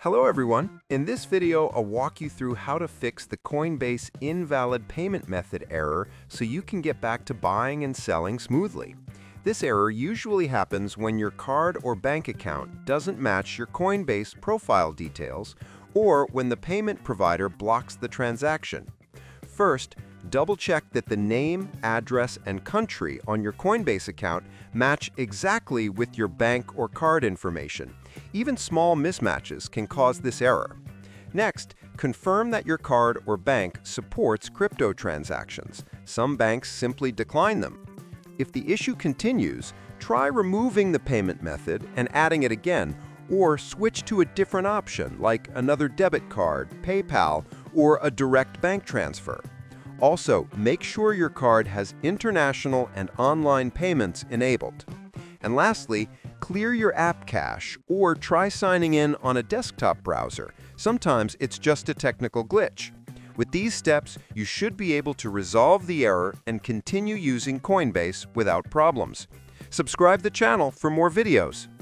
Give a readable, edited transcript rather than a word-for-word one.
Hello everyone. In this video, I'll walk you through how to fix the Coinbase Invalid payment method error so you can get back to buying and selling smoothly. This error usually happens when your card or bank account doesn't match your Coinbase profile details or when the payment provider blocks the transaction. First, double-check that the name, address, and country on your Coinbase account match exactly with your bank or card information. Even small mismatches can cause this error. Next, confirm that your card or bank supports crypto transactions. Some banks simply decline them. If the issue continues, try removing the payment method and adding it again, or switch to a different option like another debit card, PayPal, or a direct bank transfer. Also, make sure your card has international and online payments enabled. And lastly, clear your app cache or try signing in on a desktop browser. Sometimes it's just a technical glitch. With these steps, you should be able to resolve the error and continue using Coinbase without problems. Subscribe the channel for more videos.